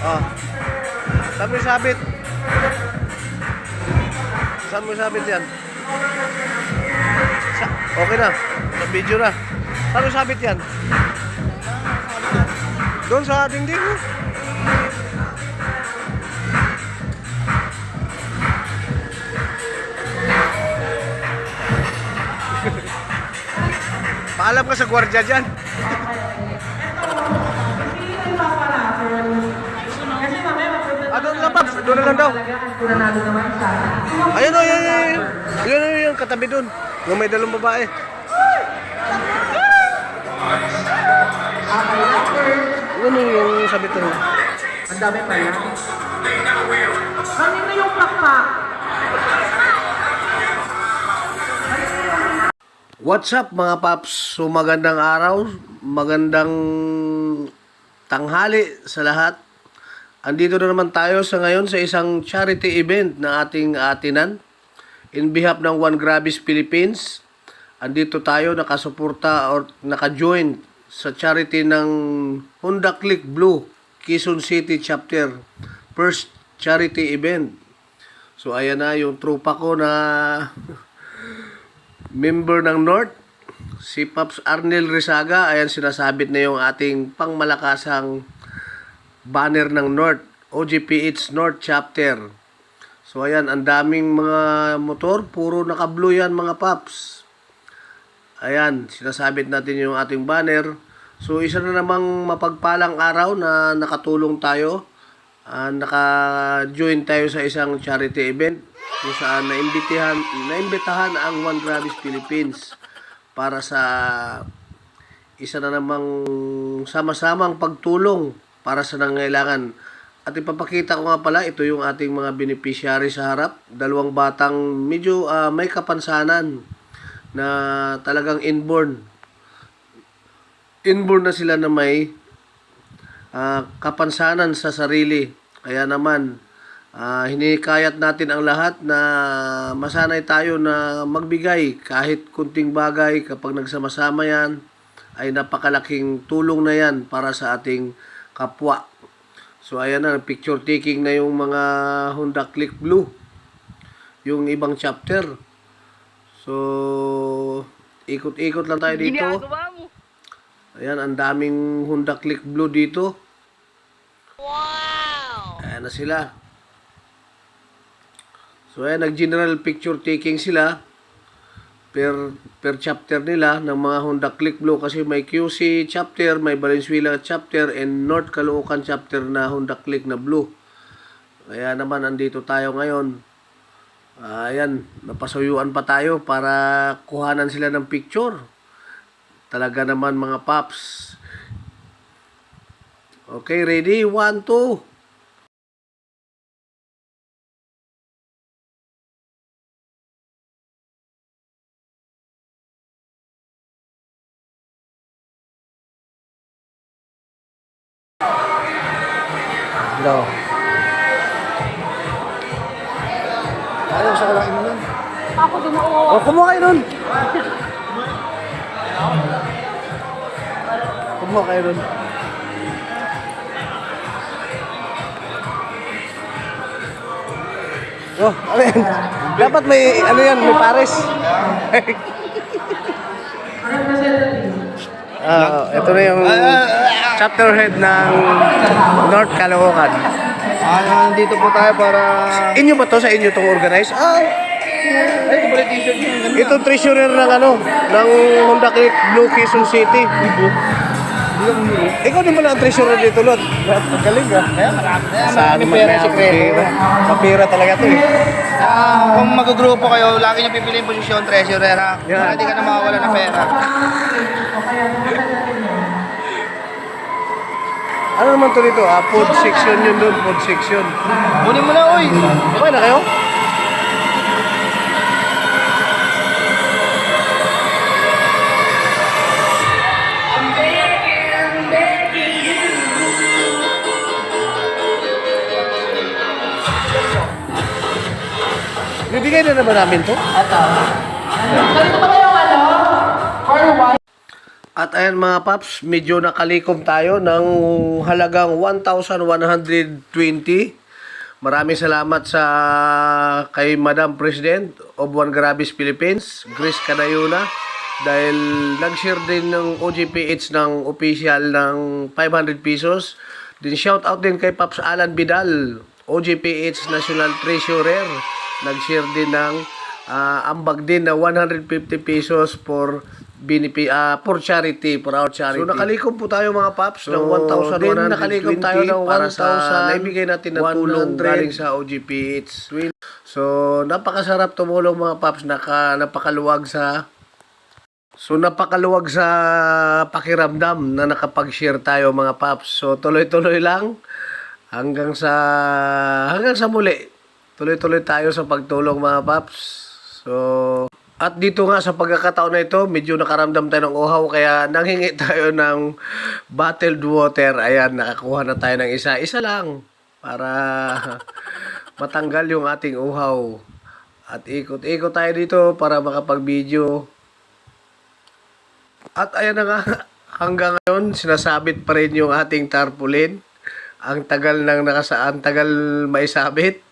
Oh. Saan mo sabit? Saan mo sabit yan? Okay na. Sa video na. Saan mo sabit yan? Doon sa dingding mo. Paalam ka sa gwardiya dyan. Doon lang, Paps. Doon na lang daw. Ayun, ayun. Ayun, katabi doon. Yung may dalawang babae. Ano yung sabi ko? Ang dami pala. Kanina yung pakpak. What's up mga Paps? So magandang araw, magandang tanghali sa lahat. Andito na naman tayo sa ngayon sa isang charity event na ating atinan. In behalf ng One Grabis Philippines, andito tayo nakasuporta or naka-join sa charity ng Honda Click Blue, Quezon City Chapter. First charity event. So ayan na yung tropa ko na member ng North, si Paps Arnel Rizaga. Ayan, sinasabit na yung ating pangmalakasang banner ng North, OGPH North Chapter. So ayan, ang daming mga motor, puro naka-blue yan mga Paps. Ayan, sinasabit natin yung ating banner. So isa na namang mapagpalang araw na nakatulong tayo. Naka-join tayo sa isang charity event kung saan naimbitahan ang One Grabis Philippines para sa isa na namang sama-samang pagtulong para sa nangangailangan. At ipapakita ko nga pala, ito yung ating mga beneficiary sa harap. Dalawang batang medyo may kapansanan na talagang inborn. Inborn na sila na may kapansanan sa sarili. Kaya naman, hinikayat natin ang lahat na masanay tayo na magbigay kahit kunting bagay. Kapag nagsama-sama yan, ay napakalaking tulong na yan para sa ating kapwa. So ayan na, picture taking na yung mga Honda Click Blue, yung ibang chapter. So ikot-ikot lang tayo dito. Ayan, ang daming Honda Click Blue dito. Wow! Ayan na sila. So ayan, nag-general picture taking sila per chapter nila ng mga Honda Click Blue, kasi may QC chapter, may Valenzuela chapter, and North Caloocan chapter na Honda Click na blue. Kaya naman andito tayo ngayon. Ayan, napasuyuan pa tayo para kuhanan sila ng picture. Talaga naman mga Paps. Okay, ready? 1, 2. Go. Ayaw sa kalain mo nun. Ako din nauwawa. O, kumuha kayo nun. Kumuha kayo nun. Oh, ano yan? Dapat may, ano yan, may pares. Ito na yung chapter head ng North Caloocan. Nandito po tayo para... Inyo ba to? Sa inyo itong organize? Ay, ito pala t-shirt niya. Ito treasurer ng ng Honda Click Blue Quezon City. Ikaw din pala ang treasurer dito, Lot. Magaling ah. Kaya marami. Saan pera sikreto. Kapira talaga to eh. Kung mag-grupo kayo, lagi niyo pipiliin posisyon treasurer ha. Yeah. Para hindi ka na mawawala ng pera. Ano naman to dito? Food section yun doon, food section. Kunin mo na, oy. Okay na kayo? Bibigay na naman namin to. Ito. Ganito ba yung ano? Or what? At ayan mga paps, medyo nakalikom tayo ng halagang 1,120. Maraming salamat sa kay Madam President of One Grabis Philippines, Grace Canayuna, dahil nag-share din ng OGPH ng official ng 500 pesos. Din shout out din kay Paps Alan Vidal, OGPH National Treasurer, nag-share din ng ambag din na 150 pesos for charity, for our charity. So nakalikom po tayo mga paps ng 1,120. Nakalikom tayo ng 1,000. Naibigay natin ng tulong galing sa OGPH. So napakasarap tumulong mga paps, napakaluwag sa pakiramdam na nakapag-share tayo mga paps. So tuloy-tuloy lang hanggang sa muli. Tuloy-tuloy tayo sa pagtulong mga paps. So at dito nga sa pagkakataon na ito, medyo nakaramdam tayo ng uhaw kaya nanghingi tayo ng bottled water. Ayan, nakakuha na tayo ng isa lang para matanggal yung ating uhaw. At ikot-ikot tayo dito para makapag-video. At ayan na nga, hanggang ngayon sinasabit pa rin yung ating tarpaulin. Ang tagal maisabit.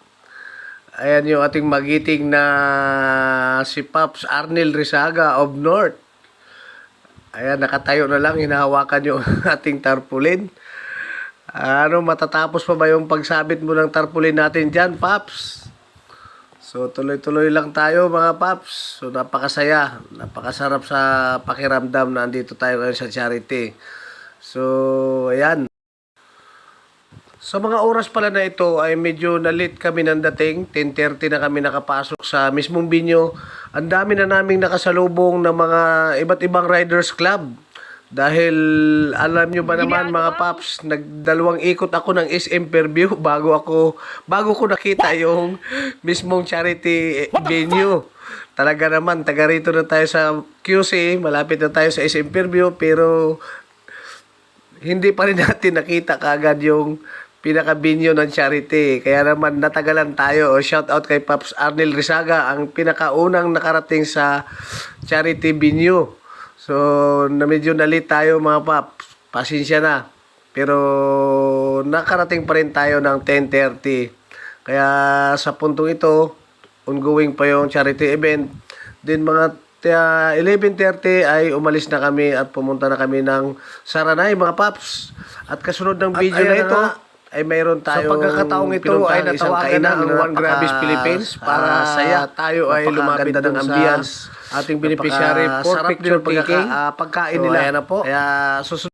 Ayan yung ating magiting na si Paps Arnel Risaga of North. Ayan, nakatayo na lang, hinahawakan yung ating tarpaulin. Matatapos pa ba yung pagsabit mo ng tarpaulin natin dyan, Paps? So, tuloy-tuloy lang tayo mga Paps. So, napakasaya, napakasarap sa pakiramdam na andito tayo ngayon sa charity. So, ayan. Sa mga oras pala na ito ay medyo na-late kami ng dating. 10:30 na kami nakapasok sa mismong binyo. Ang dami na naming nakasalubong ng mga iba't ibang riders club. Dahil alam nyo ba naman mga paps, nagdalawang ikot ako ng SM Fairview bago ko nakita yung mismong charity venue. Talaga naman, taga rito na tayo sa QC, malapit na tayo sa SM Fairview, pero hindi pa rin natin nakita kaagad yung pinaka-binyo ng charity. Kaya naman natagalan tayo. Shout out kay Paps Arnel Risaga, ang pinakaunang nakarating sa charity binyo. So, medyo nalit tayo mga Paps. Pasensya na. Pero nakarating pa rin tayo ng 10:30. Kaya sa puntong ito, ongoing pa yung charity event. Then mga 11:30 ay umalis na kami at pumunta na kami ng Saranay mga Paps. At kasunod ng video na ito, ay mayroon tayo sa pagkakataong ito ay natawagan ng One Grabis Philippines para saya tayo ay lumapit ng ambience ating beneficiary for picture taking pagkain nila. Ayan na po. Kaya susunod